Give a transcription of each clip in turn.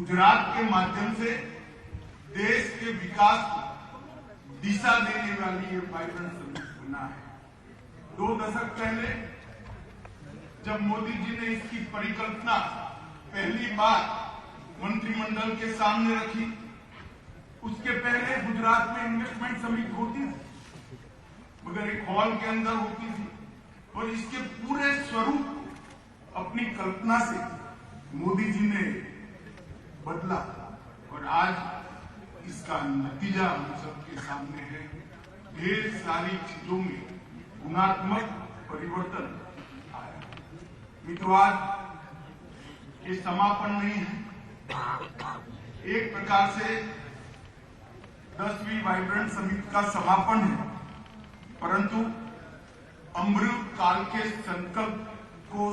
गुजरात के माध्यम से देश के विकास को दिशा देने वाली ये वाइब्रेंट समिट बना है। 2 दशक पहले जब मोदी जी ने इसकी परिकल्पना पहली बार मंत्रिमंडल के सामने रखी, उसके पहले गुजरात में इन्वेस्टमेंट समिट होती थी, मगर एक हॉल के अंदर होती थी, और इसके पूरे स्वरूप अपनी कल्पना से मोदी जी ने बदला, और आज इसका नतीजा हम सबके सामने है। ढेर सारी चीजों में गुणात्मक परिवर्तन आया। मित्रों, आज ये समापन नहीं है, एक प्रकार से 10वीं वाइब्रेंट समिट का समापन है, परंतु अमृत काल के संकल्प को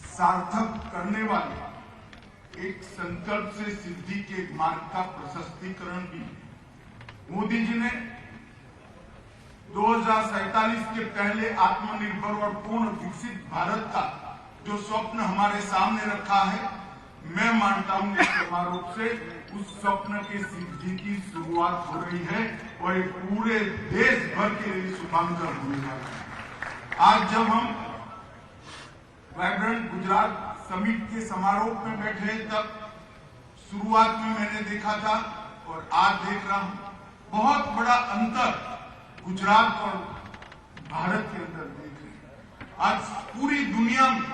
सार्थक करने वाले एक संकल्प से सिद्धि के मार्ग का प्रशस्तीकरण भी। मोदी जी ने 2047 के पहले आत्मनिर्भर और पूर्ण विकसित भारत का जो स्वप्न हमारे सामने रखा है, मैं मानता हूं इस समारोह से उस स्वप्न की सिद्धि की शुरुआत हो रही है, और ये पूरे देश भर के लिए शुभांकर होने वाला है। आज जब हम वाइब्रेंट गुजरात समिट के समारोह में बैठे, तब शुरुआत में मैंने देखा था और आज देख रहा हूं, बहुत बड़ा अंतर गुजरात और भारत के अंदर देख रहे हैं। आज पूरी दुनिया में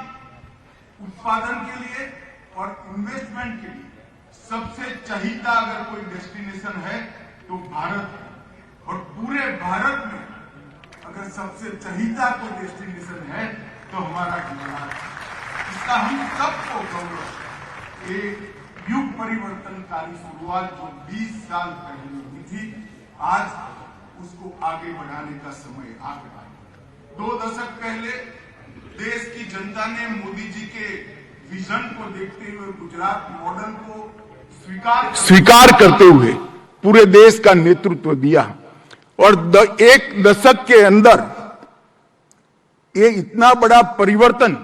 उत्पादन के लिए और इन्वेस्टमेंट के लिए सबसे चहीता अगर कोई डेस्टिनेशन है तो भारत है, और पूरे भारत में अगर सबसे चहीता कोई डेस्टिनेशन है तो हमारा गुजरात है। इसका हम सबको गौरव। ये युग परिवर्तनकारी शुरुआत जो 20 साल पहले हुई थी, आज उसको आगे बढ़ाने का समय आ गया है। 2 दशक पहले देश की जनता ने मोदी जी के विजन को देखते हुए गुजरात मॉडल को स्वीकार करते हुए पूरे देश का नेतृत्व दिया, और 1 दशक के अंदर ये इतना बड़ा परिवर्तन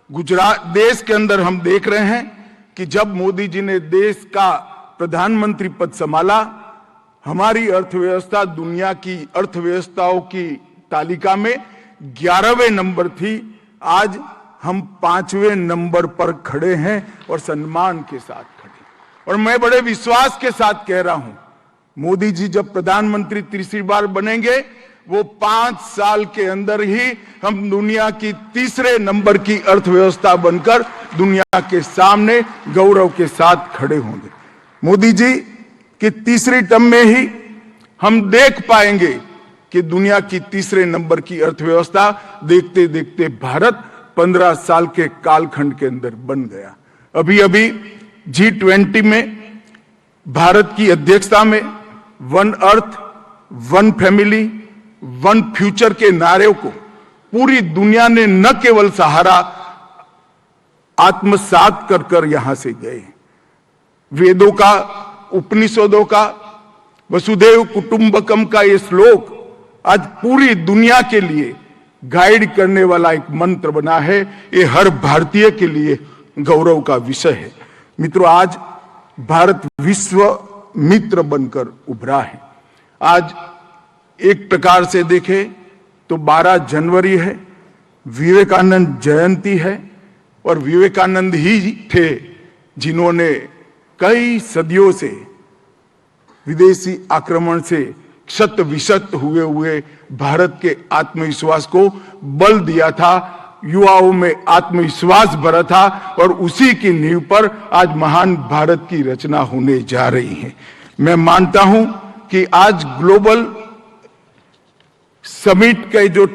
गुजरात देश के अंदर हम देख रहे हैं कि जब मोदी जी ने देश का प्रधानमंत्री पद संभाला, हमारी अर्थव्यवस्था दुनिया की अर्थव्यवस्थाओं की तालिका में 11वें नंबर थी। आज हम 5वें नंबर पर खड़े हैं, और सम्मान के साथ खड़े। और मैं बड़े विश्वास के साथ कह रहा हूं, मोदी जी जब प्रधानमंत्री तीसरी बार बनेंगे, वो 5 साल के अंदर ही हम दुनिया की 3रे नंबर की अर्थव्यवस्था बनकर दुनिया के सामने गौरव के साथ खड़े होंगे। मोदी जी की 3री टर्म में ही हम देख पाएंगे कि दुनिया की 3रे नंबर की अर्थव्यवस्था देखते देखते भारत 15 साल के कालखंड के अंदर बन गया। अभी अभी G20 में भारत की अध्यक्षता में one earth, one family, one future के नारे को पूरी दुनिया ने न केवल सहारा आत्मसात कर यहां से गए। वेदों का, उपनिषदों का, वसुधैव कुटुंबकम का ये श्लोक आज पूरी दुनिया के लिए गाइड करने वाला एक मंत्र बना है। ये हर भारतीय के लिए गौरव का विषय है। मित्रों, आज भारत विश्व मित्र बनकर उभरा है। आज एक प्रकार से देखें तो 12 जनवरी है, विवेकानंद जयंती है, और विवेकानंद ही थे जिन्होंने कई सदियों से विदेशी आक्रमण से क्षत विक्षत हुए भारत के आत्मविश्वास को बल दिया था, युवाओं में आत्मविश्वास भरा था, और उसी की नींव पर आज महान भारत की रचना होने जा रही है। मैं मानता हूं कि आज ग्लोबल समिट के जो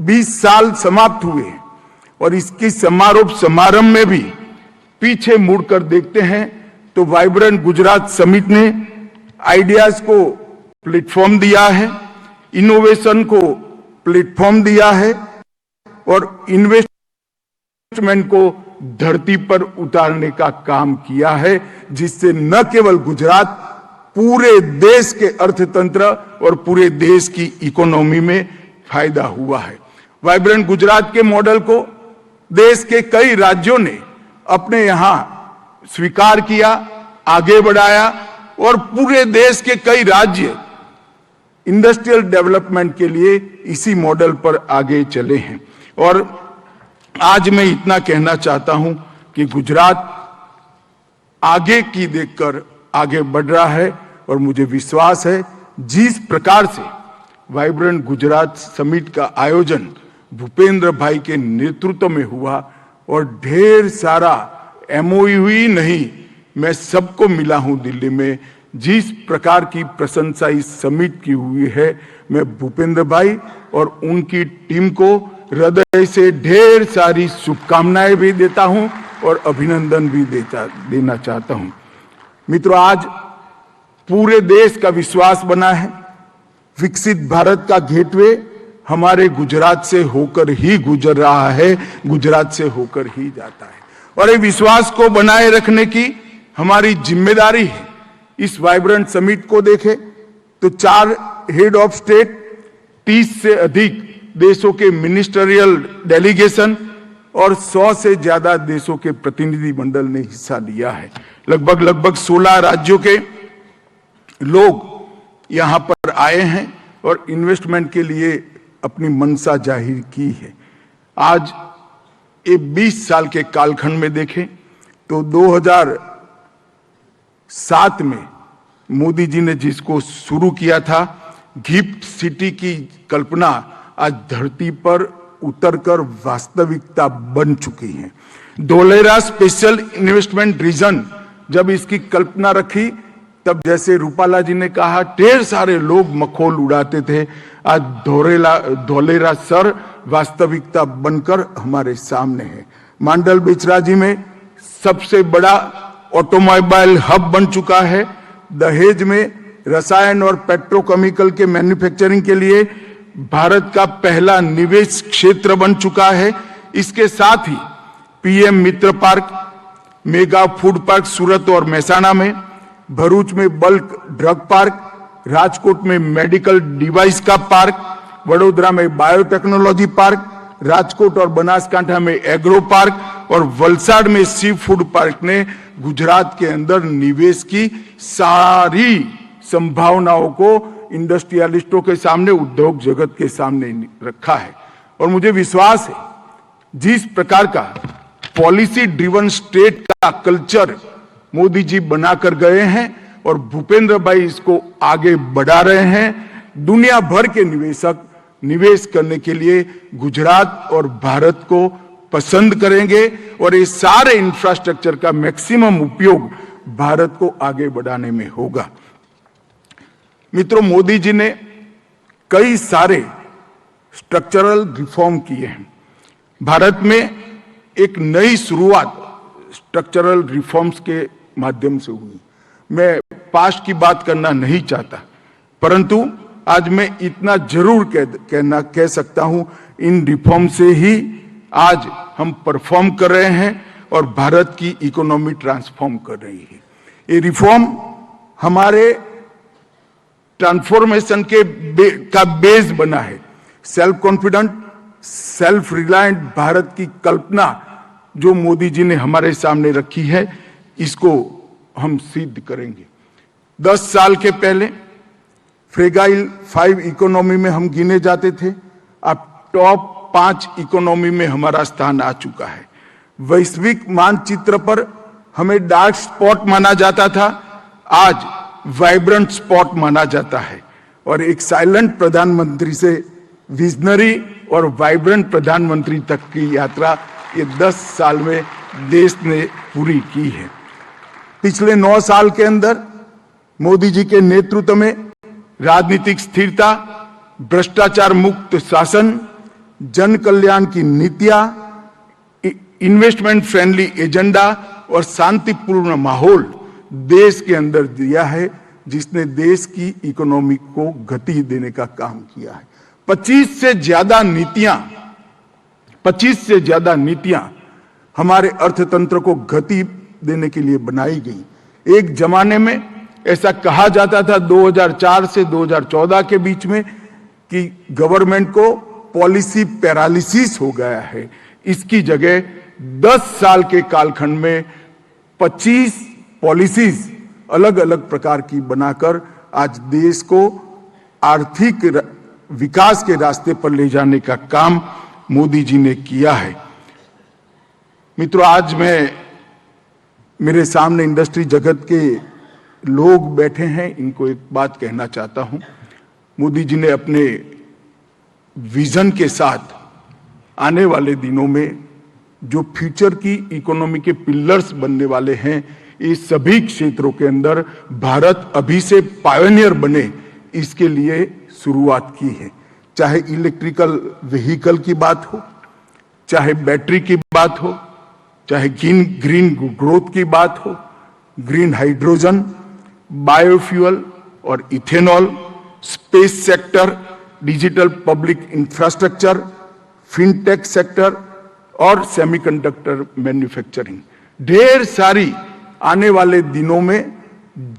20 साल समाप्त हुए, और इसकी समारोह में भी पीछे मुड़कर देखते हैं तो वाइब्रेंट गुजरात समिट ने आइडियाज को प्लेटफॉर्म दिया है, इनोवेशन को प्लेटफॉर्म दिया है, और इन्वेस्टमेंट को धरती पर उतारने का काम किया है, जिससे न केवल गुजरात, पूरे देश के अर्थतंत्र और पूरे देश की इकोनॉमी में फायदा हुआ है। वाइब्रेंट गुजरात के मॉडल को देश के कई राज्यों ने अपने यहां स्वीकार किया, आगे बढ़ाया और पूरे देश के कई राज्य इंडस्ट्रियल डेवलपमेंट के लिए इसी मॉडल पर आगे चले हैं। और आज मैं इतना कहना चाहता हूं कि गुजरात आगे की देखकर आगे बढ़ रहा है और मुझे विश्वास है जिस प्रकार से वाइब्रेंट गुजरात समिट का आयोजन भूपेंद्र भाई के नेतृत्व में हुआ और ढेर सारा एमओयू ही नहीं, मैं सबको मिला हूं दिल्ली में, जिस प्रकार की प्रशंसा इस समिट की हुई है, मैं भूपेंद्र भाई और उनकी टीम को हृदय से ढेर सारी शुभकामनाएं भी देता हूं और अभिनंदन भी देना चाहता हूं। मित्रों, आज पूरे देश का विश्वास बना है विकसित भारत का गेटवे हमारे गुजरात से होकर ही गुजर रहा है, गुजरात से होकर ही जाता है और ये विश्वास को बनाए रखने की हमारी जिम्मेदारी है। इस वाइब्रेंट समिट को देखें तो 4 हेड ऑफ स्टेट, 30 से अधिक देशों के मिनिस्टरियल डेलीगेशन और 100 से ज्यादा देशों के प्रतिनिधि मंडल ने हिस्सा लिया है। लगभग 16 राज्यों के लोग यहां पर आए हैं और इन्वेस्टमेंट के लिए अपनी मंशा जाहिर की है। आज ये 20 साल के कालखंड में देखें तो 2007 में मोदी जी ने जिसको शुरू किया था, गिफ्ट सिटी की कल्पना आज धरती पर उतरकर वास्तविकता बन चुकी है। धोलेरा स्पेशल इन्वेस्टमेंट रीजन जब इसकी कल्पना रखी तब जैसे रूपाला जी ने कहा ढेर सारे लोग मखौल उड़ाते थे, आज धोलेरा सर वास्तविकता बनकर हमारे सामने है। मांडल बेचराजी में सबसे बड़ा ऑटोमोबाइल हब बन चुका है। दहेज में रसायन और पेट्रोकेमिकल के मैन्युफैक्चरिंग के लिए भारत का पहला निवेश क्षेत्र बन चुका है। इसके साथ ही पीएम मित्र पार्क, मेगा फूड पार्क सूरत और महसाणा में, भरूच में बल्क ड्रग पार्क, राजकोट में मेडिकल डिवाइस का पार्क, वडोदरा में बायोटेक्नोलॉजी पार्क, राजकोट और बनासकांठा में एग्रो पार्क और वलसाड में सी फूड पार्क ने गुजरात के अंदर निवेश की सारी संभावनाओं को इंडस्ट्रियलिस्टों के सामने, उद्योग जगत के सामने रखा है। और मुझे विश्वास है जिस प्रकार का पॉलिसी ड्रिवन स्टेट का कल्चर मोदी जी बनाकर गए हैं और भूपेंद्र भाई इसको आगे बढ़ा रहे हैं, दुनिया भर के निवेशक निवेश करने के लिए गुजरात और भारत को पसंद करेंगे और ये सारे इंफ्रास्ट्रक्चर का मैक्सिमम उपयोग भारत को आगे बढ़ाने में होगा। मित्रों, मोदी जी ने कई सारे स्ट्रक्चरल रिफॉर्म किए हैं। भारत में एक नई शुरुआत स्ट्रक्चरल रिफॉर्म्स के माध्यम से हुई। मैं पास्ट की बात करना नहीं चाहता, परंतु आज मैं इतना जरूर कह सकता हूं, इन रिफॉर्म से ही आज हम परफॉर्म कर रहे हैं और भारत की इकोनॉमी ट्रांसफॉर्म कर रही है। ये रिफॉर्म हमारे ट्रांसफॉर्मेशन का बेस बना है। Self confident, self reliant Bharat की कल्पना जो मोदी जी ने हमारे सामने रखी है, इसको हम सिद्ध करेंगे। 10 साल के पहले फ्रेगाइल 5 इकोनॉमी में हम गिने जाते थे, अब टॉप 5 इकोनॉमी में हमारा स्थान आ चुका है। वैश्विक मानचित्र पर हमें डार्क स्पॉट माना जाता था, आज वाइब्रेंट स्पॉट माना जाता है। और एक साइलेंट प्रधानमंत्री से विजनरी और वाइब्रेंट प्रधानमंत्री तक की यात्रा ये 10 साल में देश ने पूरी की है। पिछले 9 साल के अंदर मोदी जी के नेतृत्व में राजनीतिक स्थिरता, भ्रष्टाचार मुक्त शासन, जन कल्याण की नीतियां, इन्वेस्टमेंट फ्रेंडली एजेंडा और शांतिपूर्ण माहौल देश के अंदर दिया है, जिसने देश की इकोनॉमी को गति देने का काम किया है। 25 से ज्यादा नीतियां हमारे अर्थतंत्र को गति देने के लिए बनाई गई। एक जमाने में ऐसा कहा जाता था 2004 से 2014 के बीच में कि गवर्नमेंट को पॉलिसी पैरालिसिस हो गया है। इसकी जगह 10 साल के कालखंड में 25 पॉलिसीज अलग अलग प्रकार की बनाकर आज देश को आर्थिक विकास के रास्ते पर ले जाने का काम मोदी जी ने किया है। मित्रों, आज मेरे सामने इंडस्ट्री जगत के लोग बैठे हैं, इनको एक बात कहना चाहता हूं। मोदी जी ने अपने विजन के साथ आने वाले दिनों में जो फ्यूचर की इकोनॉमी के पिलर्स बनने वाले हैं, इस सभी क्षेत्रों के अंदर भारत अभी से पायनियर बने, इसके लिए शुरुआत की है। चाहे इलेक्ट्रिकल व्हीकल की बात हो, चाहे बैटरी की बात हो, चाहे ग्रीन ग्रोथ की बात हो, ग्रीन हाइड्रोजन, बायोफ्यूल और ethanol, space sector, digital public infrastructure, fintech sector और सेमीकंडक्टर मैन्युफैक्चरिंग। ढेर सारी आने वाले दिनों में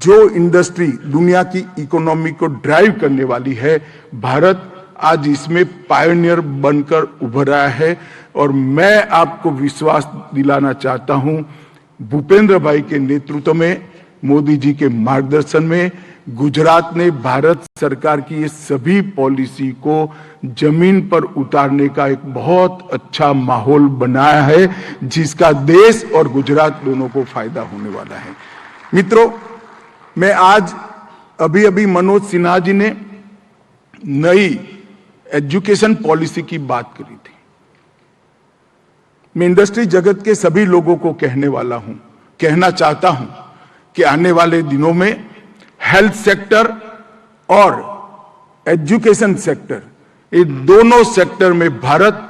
जो इंडस्ट्री दुनिया की इकोनॉमी को ड्राइव करने वाली है, भारत आज इसमें पायनियर बनकर उभर रहा है। और मैं आपको विश्वास दिलाना चाहता हूं, भूपेंद्र भाई के नेतृत्व में, मोदी जी के मार्गदर्शन में गुजरात ने भारत सरकार की ये सभी पॉलिसी को जमीन पर उतारने का एक बहुत अच्छा माहौल बनाया है, जिसका देश और गुजरात दोनों को फायदा होने वाला है। मित्रों, मैं आज अभी मनोज सिन्हा जी ने नई एजुकेशन पॉलिसी की बात करी थी। मैं इंडस्ट्री जगत के सभी लोगों को कहना चाहता हूं कि आने वाले दिनों में हेल्थ सेक्टर और एजुकेशन सेक्टर, ये दोनों सेक्टर में भारत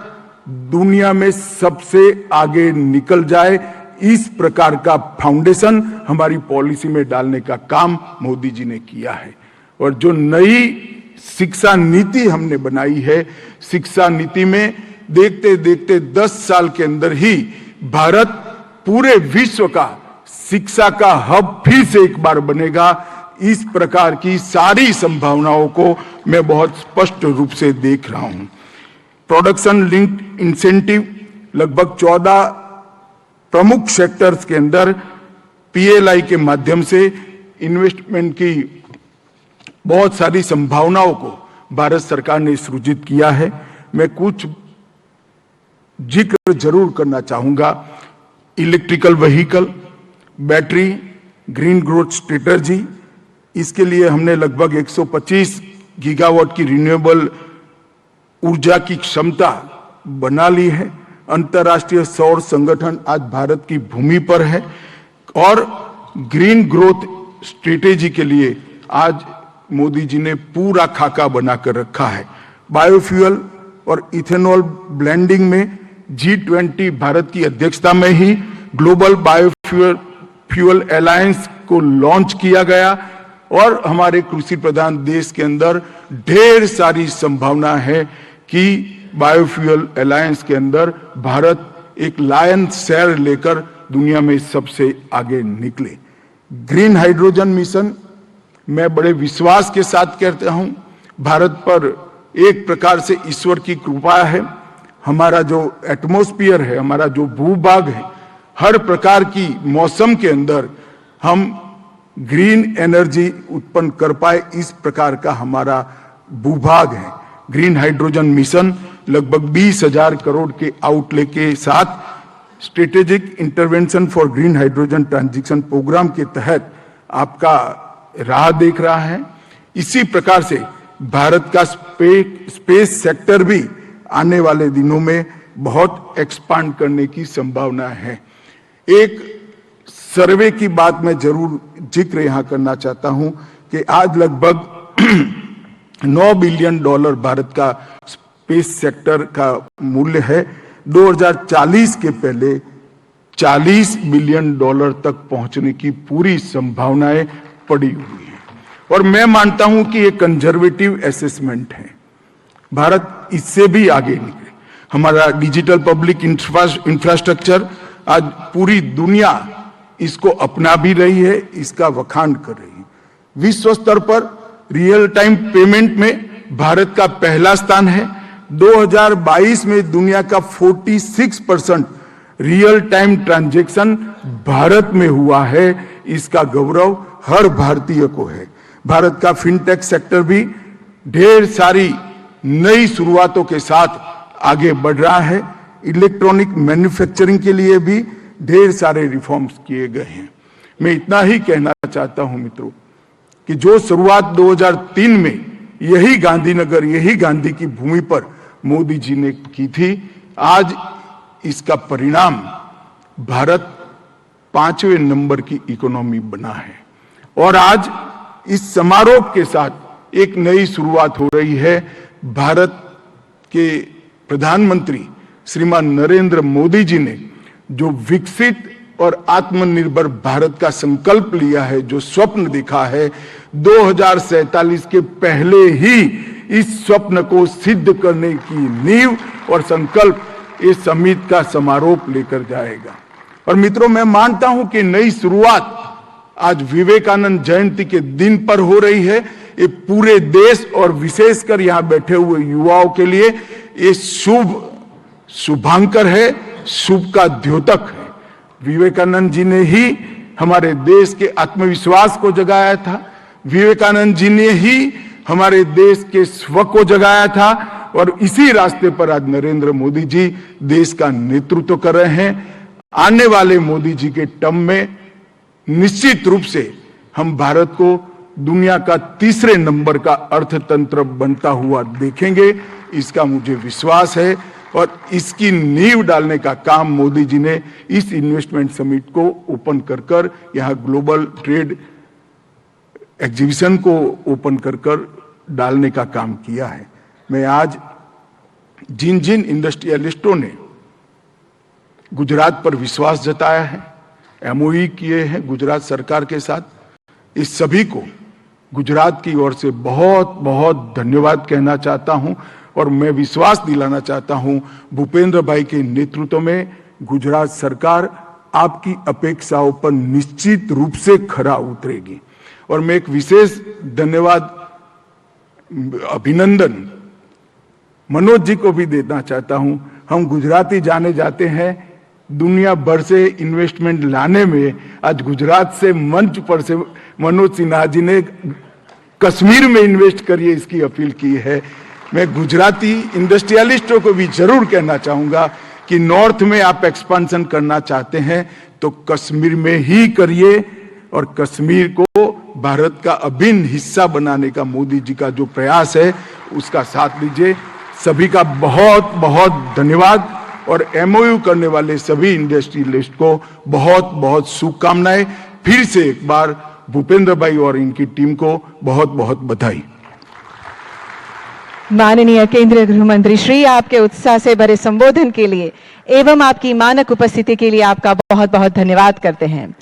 दुनिया में सबसे आगे निकल जाए, इस प्रकार का फाउंडेशन हमारी पॉलिसी में डालने का काम मोदी जी ने किया है। और जो नई शिक्षा नीति हमने बनाई है, शिक्षा नीति में देखते देखते 10 साल के अंदर ही भारत पूरे विश्व का शिक्षा का हब फिर से एक बार बनेगा। इस प्रकार की सारी संभावनाओं को मैं बहुत स्पष्ट रूप से देख रहा हूं। प्रोडक्शन लिंक्ड इंसेंटिव लगभग 14 प्रमुख सेक्टर्स के अंदर पीएलआई के माध्यम से इन्वेस्टमेंट की बहुत सारी संभावनाओं को भारत सरकार ने सृजित किया है। मैं कुछ जिक्र जरूर करना चाहूंगा। Electrical vehicle, battery, green growth strategy, इसके लिए हमने लगभग 125 गीगावाट की रिन्यूएबल ऊर्जा की क्षमता बना ली है। अंतर्राष्ट्रीय सौर संगठन आज भारत की भूमि पर है और ग्रीन ग्रोथ स्ट्रेटेजी के लिए आज मोदी जी ने पूरा खाका बनाकर रखा है। बायोफ्यूल और इथेनॉल ब्लेंडिंग में G20 भारत की अध्यक्षता में ही ग्लोबल बायोफ्यूल अलायंस को लॉन्च किया गया और हमारे कृषि प्रधान देश के अंदर ढेर सारी संभावना है कि बायोफ्यूल अलायंस के अंदर भारत एक लायन शेयर लेकर दुनिया में सबसे आगे निकले। ग्रीन हाइड्रोजन मिशन, मैं बड़े विश्वास के साथ कहता हूं, भारत पर एक प्रकार से ईश्वर की कृपा है। हमारा जो एटमॉस्फेयर है, हमारा जो भूभाग है, हर प्रकार की मौसम के अंदर हम ग्रीन एनर्जी उत्पन्न कर पाए, इस प्रकार का हमारा भूभाग है। ग्रीन हाइड्रोजन मिशन लगभग 20,000 करोड़ के आउटले के साथ strategic intervention for green hydrogen transition programme के तहत आपका राह देख रहा है। इसी प्रकार से भारत का स्पेस सेक्टर भी आने वाले दिनों में बहुत एक्सपांड करने की संभावना है। एक सर्वे की बात मैं जरूर जिक्र यहां करना चाहता हूं कि आज लगभग $9 बिलियन भारत का स्पेस सेक्टर का मूल्य है। 2040 के पहले $40 बिलियन तक पहुंचने की पूरी संभावनाएं पड़ी हुई है और मैं मानता हूं कि ये कंजर्वेटिव असेसमेंट है। भारत इससे भी आगे निकले। हमारा डिजिटल पब्लिक इंफ्रास्ट्रक्चर आज पूरी दुनिया इसको अपना भी रही है, इसका वखान कर रही है। विश्व स्तर पर रियल टाइम पेमेंट में भारत का पहला स्थान है। 2022 में दुनिया का 46% रियल टाइम ट्रांजैक्शन भारत में हुआ है, इसका गौरव हर भारतीय को है। भारत का फिनटेक सेक्टर भी ढेर सारी नई शुरुआतों के साथ आगे बढ़ रहा है। इलेक्ट्रॉनिक मैन्युफैक्चरिंग के लिए भी ढेर सारे रिफॉर्म्स किए गए हैं। मैं इतना ही कहना चाहता हूं मित्रों कि जो शुरुआत 2003 में यही गांधीनगर, यही गांधी की भूमि पर मोदी जी ने की थी, आज इसका परिणाम भारत 5वें नंबर की इकोनॉमी बना है। और आज इस समारोह के साथ एक नई शुरुआत हो रही है। भारत के प्रधानमंत्री श्रीमान नरेंद्र मोदी जी ने जो विकसित और आत्मनिर्भर भारत का संकल्प लिया है, जो स्वप्न देखा है, 2047 के पहले ही इस स्वप्न को सिद्ध करने की नींव और संकल्प इस समिट का समारोह लेकर जाएगा। और मित्रों, मैं मानता हूं कि नई शुरुआत आज विवेकानंद जयंती के दिन पर हो रही है। ये पूरे देश और विशेषकर यहां बैठे हुए युवाओं के लिए ये शुभांकर है, शुभ का द्योतक है। विवेकानंद जी ने ही हमारे देश के आत्मविश्वास को जगाया था। विवेकानंद जी ने ही हमारे देश के स्व को जगाया था। और इसी रास्ते पर आज नरेंद्र मोदी जी देश का नेतृत्व कर रहे हैं। आने वाले मोदी जी के टर्म में निश्चित रूप से हम भारत को दुनिया का 3रे नंबर का अर्थतंत्र बनता हुआ देखेंगे, इसका मुझे विश्वास है। और इसकी नींव डालने का काम मोदी जी ने इस इन्वेस्टमेंट समिट को ओपन कर यहां ग्लोबल ट्रेड एग्जीबिशन को ओपन कर डालने का काम किया है। मैं आज जिन जिन इंडस्ट्रियलिस्टों ने गुजरात पर विश्वास जताया है, एमओयू किए हैं गुजरात सरकार के साथ, इस सभी को गुजरात की ओर से बहुत बहुत धन्यवाद कहना चाहता हूं। और मैं विश्वास दिलाना चाहता हूं, भूपेंद्र भाई के नेतृत्व में गुजरात सरकार आपकी अपेक्षाओं पर निश्चित रूप से खरा उतरेगी। और मैं एक विशेष धन्यवाद, अभिनंदन मनोज जी को भी देना चाहता हूं। हम गुजराती जाने जाते हैं दुनिया भर से इन्वेस्टमेंट लाने में। आज गुजरात से मंच पर से मनोज सिन्हा जी ने कश्मीर में इन्वेस्ट करिए इसकी अपील की है। मैं गुजराती इंडस्ट्रियलिस्टों को भी जरूर कहना चाहूंगा कि नॉर्थ में आप एक्सपेंशन करना चाहते हैं तो कश्मीर में ही करिए। और कश्मीर को भारत का अभिन्न हिस्सा बनाने का मोदी जी का जो प्रयास है उसका साथ लीजिए। सभी का बहुत बहुत धन्यवाद। और एमओयू करने वाले सभी इंडस्ट्रियलिस्ट को बहुत बहुत शुभकामनाएं। फिर से एक बार भूपेंद्र भाई और इनकी टीम को बहुत बहुत बधाई। माननीय केंद्रीय गृह मंत्री श्री, आपके उत्साह से भरे संबोधन के लिए एवं आपकी मानक उपस्थिति के लिए आपका बहुत बहुत धन्यवाद करते हैं।